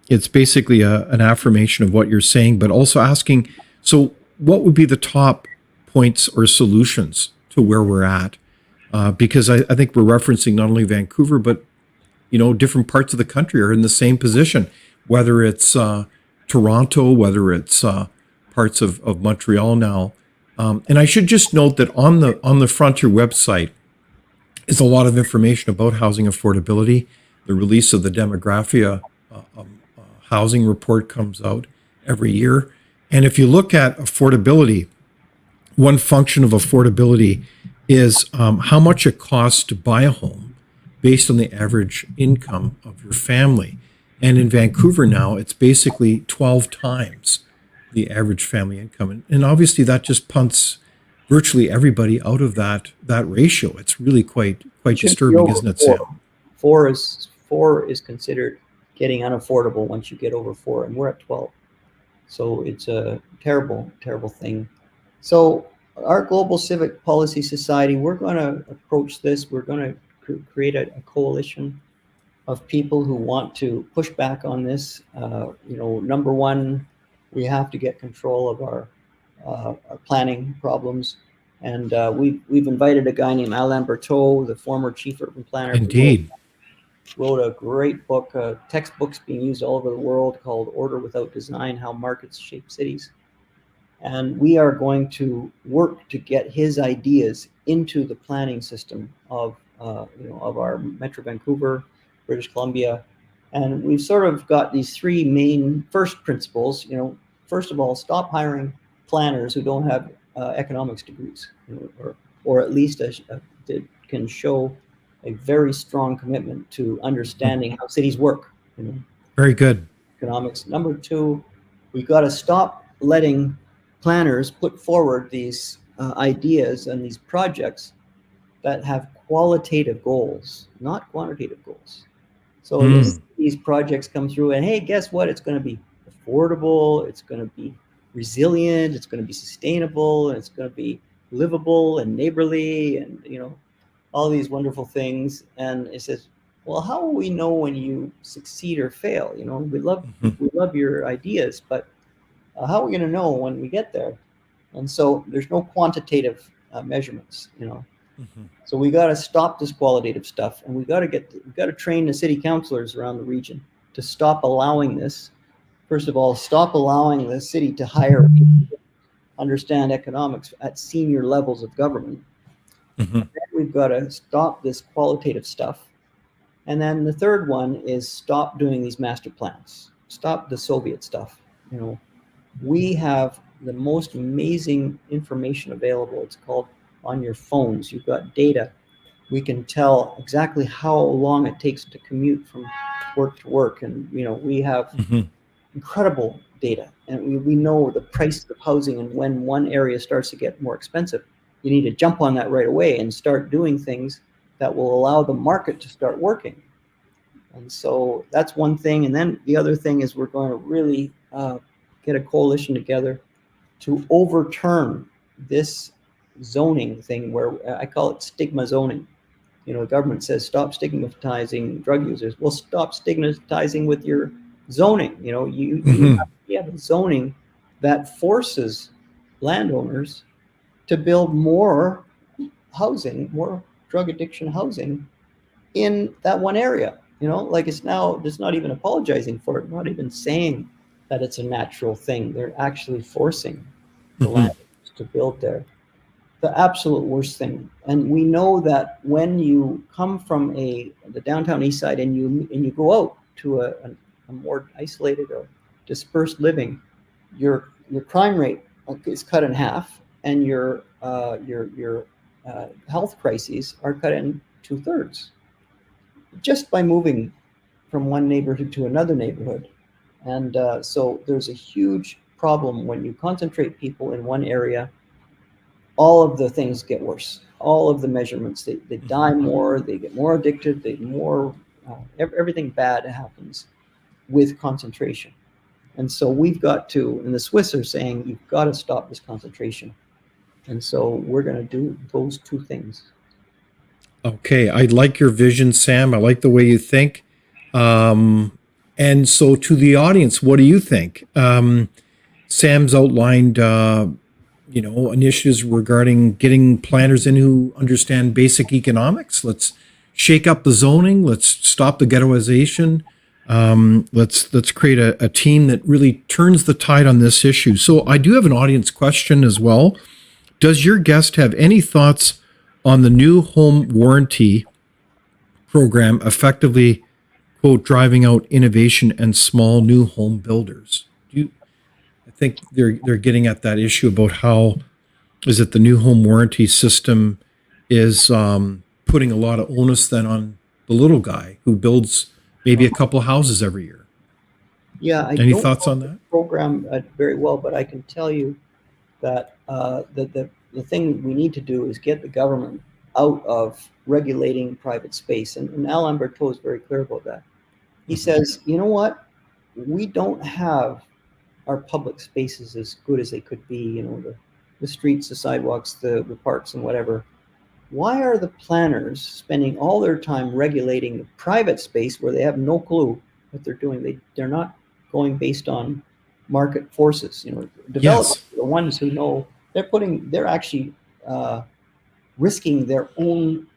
Speaker 1: it's basically an affirmation of what you're saying, but also asking, so what would be the top points or solutions to where we're at? Because I think we're referencing not only Vancouver, but different parts of the country are in the same position, whether it's Toronto, whether it's parts of Montreal now. And I should just note that on the Frontier website is a lot of information about housing affordability. The release of the demographia housing report comes out every year. And if you look at affordability, one function of affordability is how much it costs to buy a home based on the average income of your family. And in Vancouver now, it's basically 12 times the average family income. And obviously that just punts virtually everybody out of that ratio. It's really quite
Speaker 2: It should be
Speaker 1: disturbing,
Speaker 2: over
Speaker 1: isn't it,
Speaker 2: four.
Speaker 1: Sam?
Speaker 2: Four is considered getting unaffordable once you get over 4, and we're at 12. So it's a terrible, terrible thing. So our Global Civic Policy Society, we're going to approach this. We're going to create a coalition of people who want to push back on this. Number one, we have to get control of our planning problems. And we've invited a guy named Alain Berthaud, the former chief urban planner.
Speaker 1: Indeed.
Speaker 2: Wrote a great book, textbooks being used all over the world, called Order Without Design: How Markets Shape Cities. And we are going to work to get his ideas into the planning system of our Metro Vancouver, British Columbia. And we've sort of got these three main first principles. First of all, stop hiring planners who don't have economics degrees, or at least can show a very strong commitment to understanding how cities work.
Speaker 1: Very good.
Speaker 2: Economics. Number two, we've got to stop letting planners put forward these ideas and these projects that have qualitative goals, not quantitative goals. So these projects come through and, hey, guess what? It's going to be affordable. It's going to be resilient. It's going to be sustainable. And it's going to be livable and neighborly, and all these wonderful things. And it says, well, how will we know when you succeed or fail? We love your ideas, but how are we going to know when we get there? And so there's no quantitative measurements. So we got to stop this qualitative stuff, and we got to train the city councilors around the region to stop allowing this. First of all, stop allowing the city to hire people who understand economics at senior levels of government. Then we've got to stop this qualitative stuff. And then the third one is stop doing these master plans. Stop the Soviet stuff. We have the most amazing information available. It's called on your phones. You've got data. We can tell exactly how long it takes to commute from work to work. And, we have incredible data. And we know the price of housing, and when one area starts to get more expensive, you need to jump on that right away and start doing things that will allow the market to start working. And so that's one thing. And then the other thing is we're going to really get a coalition together to overturn this zoning thing, where I call it stigma zoning. The government says stop stigmatizing drug users. Well, stop stigmatizing with your zoning. You have a zoning that forces landowners to build more housing, more drug addiction housing in that one area. Like it's not even apologizing for it, not even saying that it's a natural thing. They're actually forcing the landowners to build there. The absolute worst thing. And we know that when you come from the downtown east side and you go out to a more isolated or dispersed living, your crime rate is cut in half, and your health crises are cut in 2/3 just by moving from one neighborhood to another neighborhood. And so there's a huge problem when you concentrate people in one area. All of the things get worse. all of the measurements. They die more, they get more addicted, they more everything bad happens with concentration. And so we've got to, and the Swiss are saying, you've got to stop this concentration. And so we're going to do those two things.
Speaker 1: Okay, I like your vision, Sam. I like the way you think. And so, to the audience, what do you think? Sam's outlined, initiatives regarding getting planners in who understand basic economics. Let's shake up the zoning. Let's stop the ghettoization. Let's create a team that really turns the tide on this issue. So, I do have an audience question as well. Does your guest have any thoughts on the new home warranty program effectively, quote, driving out innovation and small new home builders? I think they're getting at that issue about how is it the new home warranty system is putting a lot of onus then on the little guy who builds maybe a couple houses every year.
Speaker 2: Yeah, I
Speaker 1: Any
Speaker 2: don't
Speaker 1: thoughts
Speaker 2: know
Speaker 1: on
Speaker 2: the
Speaker 1: that?
Speaker 2: program very well, but I can tell you that the thing we need to do is get the government out of regulating private space. And Alain Berthaud is very clear about that. He says, you know what? We don't have our public spaces as good as they could be, the streets, the sidewalks, the parks and whatever. Why are the planners spending all their time regulating the private space where they have no clue what they're doing? They're not going based on market forces. Developers are the ones who know. They're actually risking their own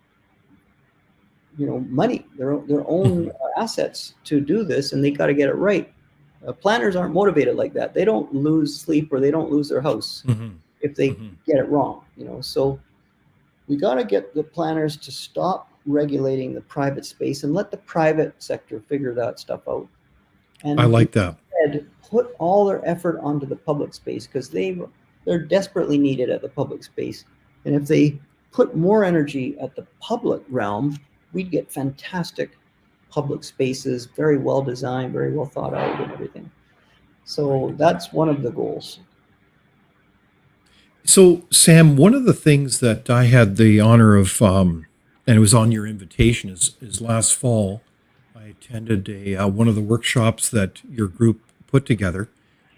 Speaker 2: money, their own assets to do this, and they got to get it right. Planners aren't motivated like that. They don't lose sleep or they don't lose their house if they get it wrong. So we got to get the planners to stop regulating the private space and let the private sector figure that stuff out. And
Speaker 1: I like that.
Speaker 2: instead, put all their effort onto the public space, because they're desperately needed at the public space. And if they put more energy at the public realm, we'd get fantastic public spaces, very well designed, very well thought out and everything. So that's one of the goals.
Speaker 1: So, Sam, one of the things that I had the honor of, and it was on your invitation, is last fall, I attended one of the workshops that your group put together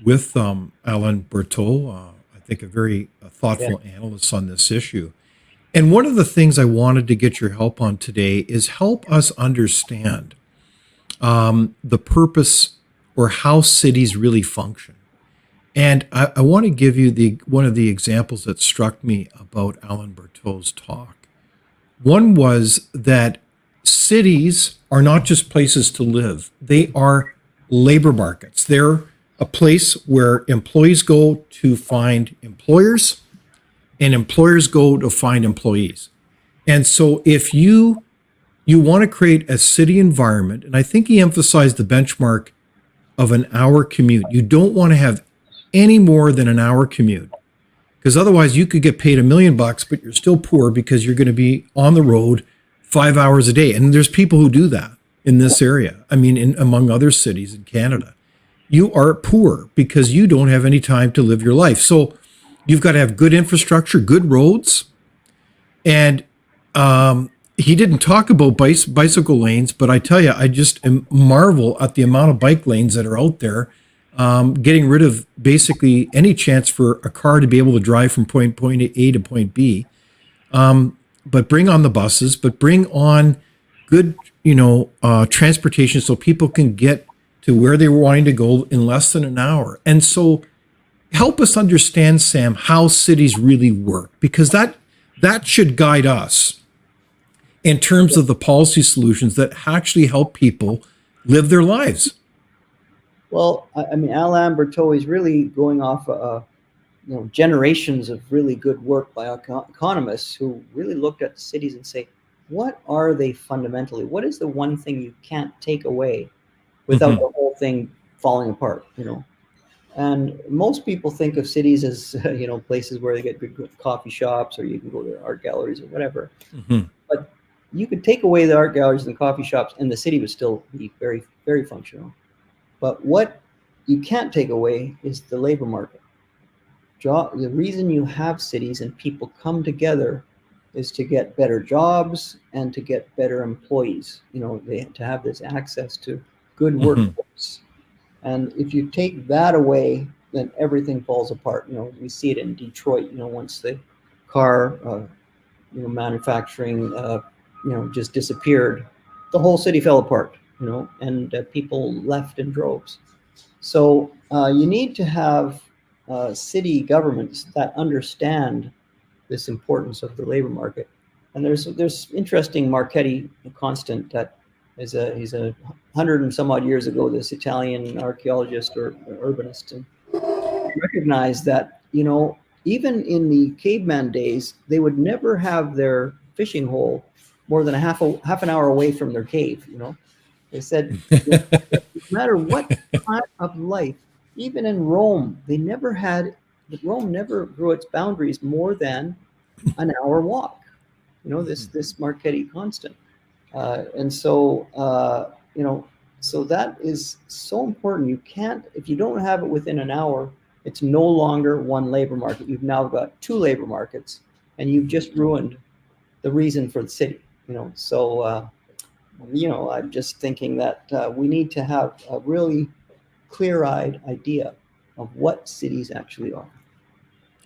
Speaker 1: with Alain Berthaud, I think a very thoughtful analyst on this issue. And one of the things I wanted to get your help on today is help us understand the purpose or how cities really function. And I want to give you one of the examples that struck me about Alain Berthaud's talk. One was that cities are not just places to live. They are labor markets. They're a place where employees go to find employers and employers go to find employees. And so if you want to create a city environment, and I think he emphasized the benchmark of an hour commute. You don't want to have any more than an hour commute, because otherwise you could get paid $1 million, but you're still poor because you're going to be on the road 5 hours a day. And there's people who do that in this area. I mean, among other cities in Canada, you are poor because you don't have any time to live your life. So you've got to have good infrastructure, good roads. And he didn't talk about bicycle lanes, but I tell you, I just marvel at the amount of bike lanes that are out there, getting rid of basically any chance for a car to be able to drive from point A to point B. But bring on the buses, but bring on good, transportation so people can get to where they were wanting to go in less than an hour. And so help us understand, Sam, how cities really work, because that should guide us in terms of the policy solutions that actually help people live their lives.
Speaker 2: Well, I mean, Alain Berthaud is really going off generations of really good work by economists who really looked at cities and say, what are they fundamentally? What is the one thing you can't take away without the whole thing falling apart? And most people think of cities as places where they get good coffee shops, or you can go to art galleries or whatever. But you could take away the art galleries and the coffee shops, and the city would still be very, very functional. But what you can't take away is the labor market. The reason you have cities and people come together is to get better jobs and to get better employees. To have this access to good workforce. And if you take that away, then everything falls apart. We see it in Detroit. Once the car, manufacturing, just disappeared, the whole city fell apart. And people left in droves. So you need to have city governments that understand this importance of the labor market. And there's interesting Marchetti constant that he's a hundred and some odd years ago, this Italian archaeologist or urbanist, and recognized that even in the caveman days, they would never have their fishing hole more than half an hour away from their cave. They said, no matter what time of life, even in Rome, Rome never grew its boundaries more than an hour walk. This Marchetti constant. And so, so that is so important. You can't, if you don't have it within an hour, it's no longer one labor market. You've now got two labor markets, and you've just ruined the reason for the city. So I'm just thinking that we need to have a really clear-eyed idea of what cities actually are.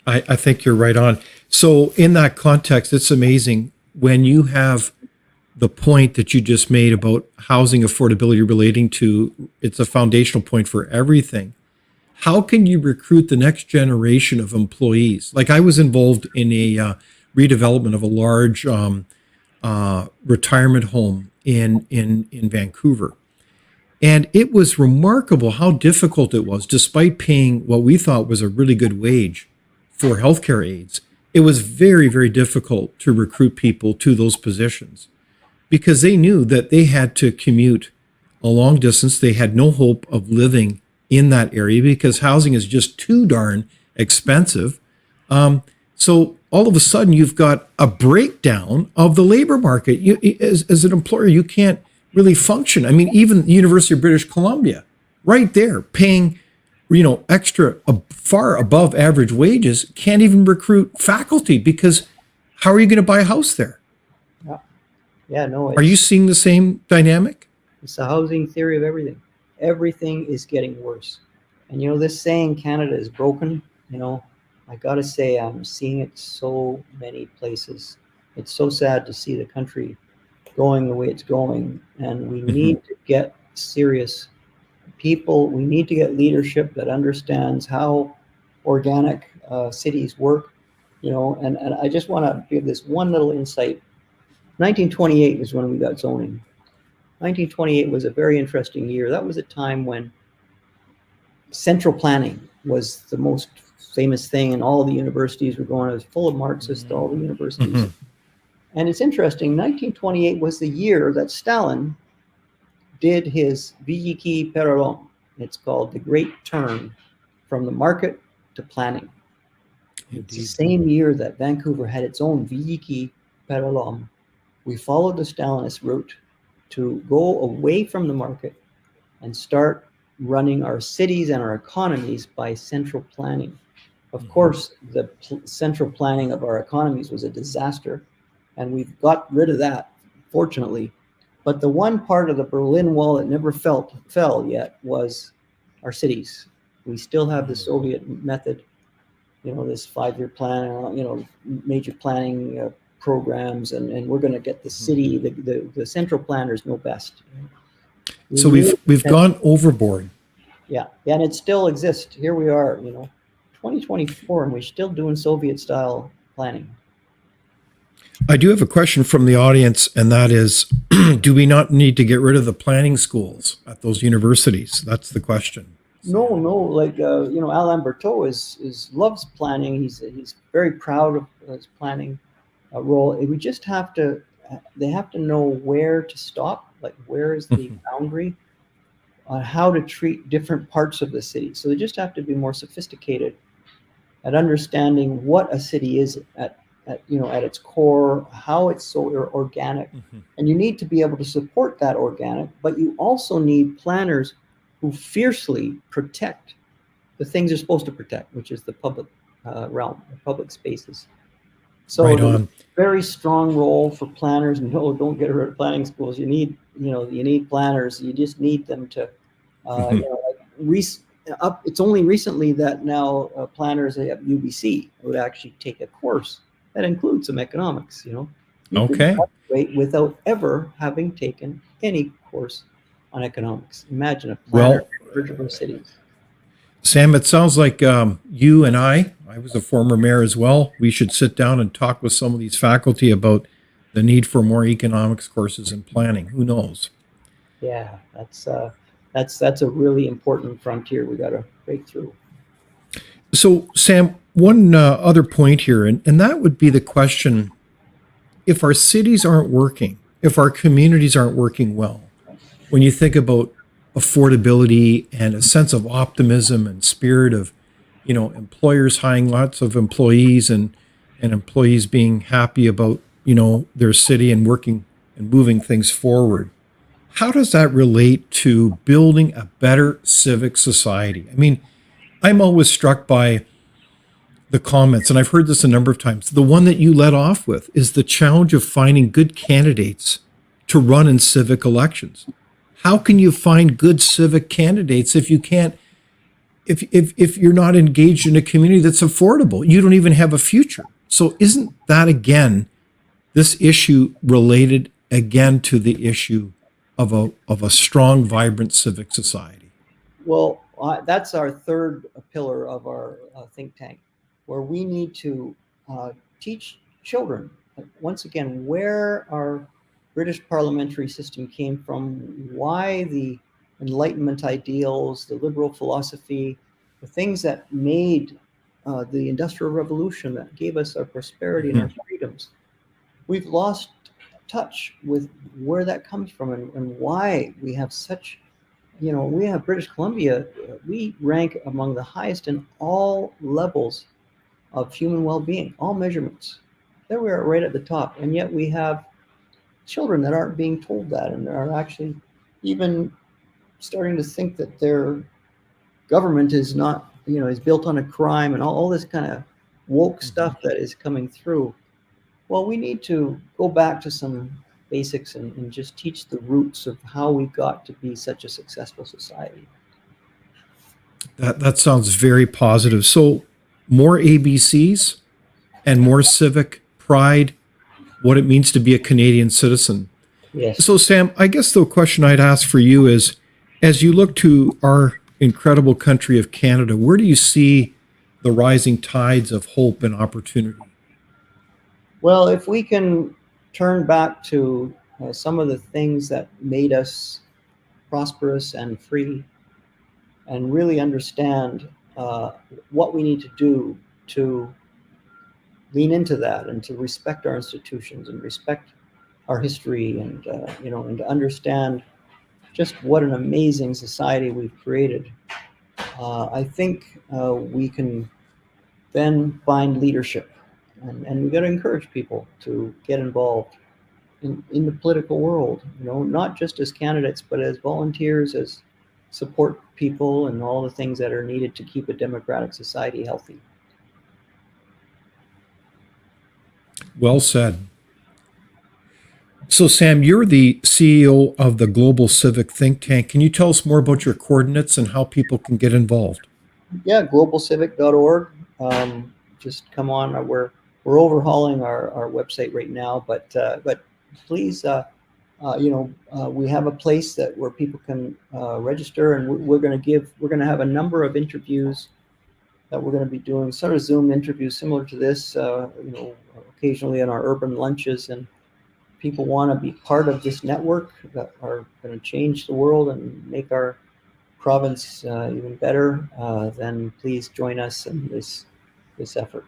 Speaker 1: I think you're right on. So in that context, it's amazing when you have the point that you just made about housing affordability relating to, it's a foundational point for everything. How can you recruit the next generation of employees? Like I was involved in a redevelopment of a large retirement home in Vancouver. And it was remarkable how difficult it was, despite paying what we thought was a really good wage for healthcare aides. It was very, very difficult to recruit people to those positions because they knew that they had to commute a long distance. They had no hope of living in that area because housing is just too darn expensive. So all of a sudden, you've got a breakdown of the labor market. As an employer, you can't really function. I mean, even the University of British Columbia, right there, paying extra, far above average wages, can't even recruit faculty because how are you going to buy a house there?
Speaker 2: Yeah, no.
Speaker 1: Are you seeing the same dynamic?
Speaker 2: It's the housing theory of everything. Everything is getting worse. And this saying, Canada is broken, I got to say, I'm seeing it so many places. It's so sad to see the country going the way it's going. And we need to get serious people. We need to get leadership that understands how organic cities work. And I just want to give this one little insight. 1928 is when we got zoning. 1928 was a very interesting year. That was a time when central planning was the most famous thing, and all the universities were going. It was full of Marxists, all the universities. Mm-hmm. And it's interesting, 1928 was the year that Stalin did his Veliki Perelom. It's called the Great Turn from the market to planning. Indeed. It's the same year that Vancouver had its own Veliki Perelom. We followed the Stalinist route to go away from the market and start running our cities and our economies by central planning. Of course, the central planning of our economies was a disaster, and we've got rid of that, fortunately. But the one part of the Berlin Wall that never fell yet was our cities. We still have the Soviet method, this 5-year plan, major planning programs, and we're going to get the city. The central planners know best.
Speaker 1: So we've gone overboard.
Speaker 2: Yeah, and it still exists. Here we are, 2024, and we're still doing Soviet-style planning.
Speaker 1: I do have a question from the audience, and that is, do we not need to get rid of the planning schools at those universities? That's the question.
Speaker 2: No. Like Alain Berthaud loves planning. He's very proud of his planning role. We just have to. They have to know where to stop. Like, where is the boundary on how to treat different parts of the city. So they just have to be more sophisticated at understanding what a city is at its core, how it's so organic. And you need to be able to support that organic, but you also need planners who fiercely protect the things they're supposed to protect, which is the public realm, the public spaces. So
Speaker 1: Right
Speaker 2: there's a
Speaker 1: on.
Speaker 2: very strong role for planners. No, don't get rid of planning schools. You need planners. You just need them to,
Speaker 1: Mhm.
Speaker 2: it's only recently that now planners at UBC would actually take a course that includes some economics. You could
Speaker 1: Okay.
Speaker 2: graduate without ever having taken any course on economics. Imagine a planner
Speaker 1: Well,
Speaker 2: in river cities.
Speaker 1: Sam, it sounds like you and I was a former mayor as well. We should sit down and talk with some of these faculty about the need for more economics courses and planning. Who knows?
Speaker 2: Yeah, that's a really important frontier we got to break through.
Speaker 1: So, Sam, one other point here, and that would be the question: if our cities aren't working, if our communities aren't working well, when you think about affordability and a sense of optimism and spirit of, employers hiring lots of employees and employees being happy about, their city and working and moving things forward. How does that relate to building a better civic society? I mean, I'm always struck by the comments, and I've heard this a number of times. The one that you led off with is the challenge of finding good candidates to run in civic elections. How can you find good civic candidates if you can't, if you're not engaged in a community that's affordable? You don't even have a future. So isn't that again this issue related again to the issue of a strong, vibrant civic society?
Speaker 2: Well, that's our third pillar of our think tank, where we need to teach children, once again, where our British parliamentary system came from, why the Enlightenment ideals, the liberal philosophy, the things that made the Industrial Revolution, that gave us our prosperity and our freedoms. We've lost touch with where that comes from and why we have such, we have British Columbia, we rank among the highest in all levels of human well-being, all measurements. There we are right at the top. And yet we have children that aren't being told that and are actually even starting to think that their government is not, is built on a crime and all this kind of woke stuff that is coming through. Well, we need to go back to some basics and just teach the roots of how we got to be such a successful society.
Speaker 1: That sounds very positive. So more ABCs and more civic pride, what it means to be a Canadian citizen.
Speaker 2: Yes.
Speaker 1: So, Sam, I guess the question I'd ask for you is, as you look to our incredible country of Canada, where do you see the rising tides of hope and opportunity?
Speaker 2: Well, if we can turn back to some of the things that made us prosperous and free, and really understand what we need to do to lean into that and to respect our institutions and respect our history and and to understand just what an amazing society we've created. I think we can then find leadership, and we got to encourage people to get involved in the political world. Not just as candidates, but as volunteers, as support people, and all the things that are needed to keep a democratic society healthy.
Speaker 1: Well said. So, Sam, you're the CEO of the Global Civic Think Tank. Can you tell us more about your coordinates and how people can get involved?
Speaker 2: Yeah, globalcivic.org. Just come on. We're overhauling our website right now, but please, we have a place where people can register, and we're going to have a number of interviews that we're going to be doing, sort of Zoom interviews similar to this, occasionally in our urban lunches, and people want to be part of this network that are going to change the world and make our province even better, then please join us in this effort.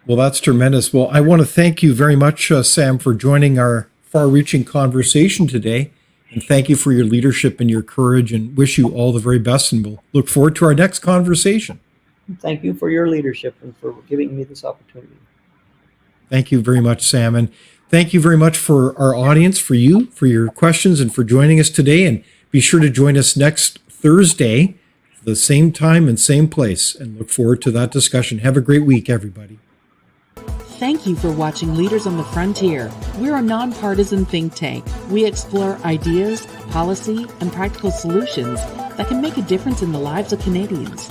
Speaker 1: Well, that's tremendous. Well, I want to thank you very much, Sam, for joining our far reaching conversation today. And thank you for your leadership and your courage, and wish you all the very best. And we'll look forward to our next conversation.
Speaker 2: Thank you for your leadership and for giving me this opportunity.
Speaker 1: Thank you very much, Sam. And thank you very much for our audience, for your questions, and for joining us today. And be sure to join us next Thursday, the same time and same place, and look forward to that discussion. Have a great week, everybody.
Speaker 3: Thank you for watching Leaders on the Frontier. We're a nonpartisan think tank. We explore ideas, policy, and practical solutions that can make a difference in the lives of Canadians.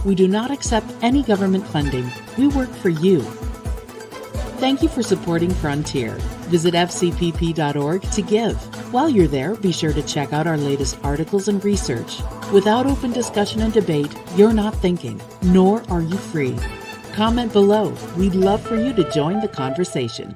Speaker 3: We do not accept any government funding. We work for you. Thank you for supporting Frontier. Visit fcpp.org to give. While you're there, be sure to check out our latest articles and research. Without open discussion and debate, you're not thinking, nor are you free. Comment below. We'd love for you to join the conversation.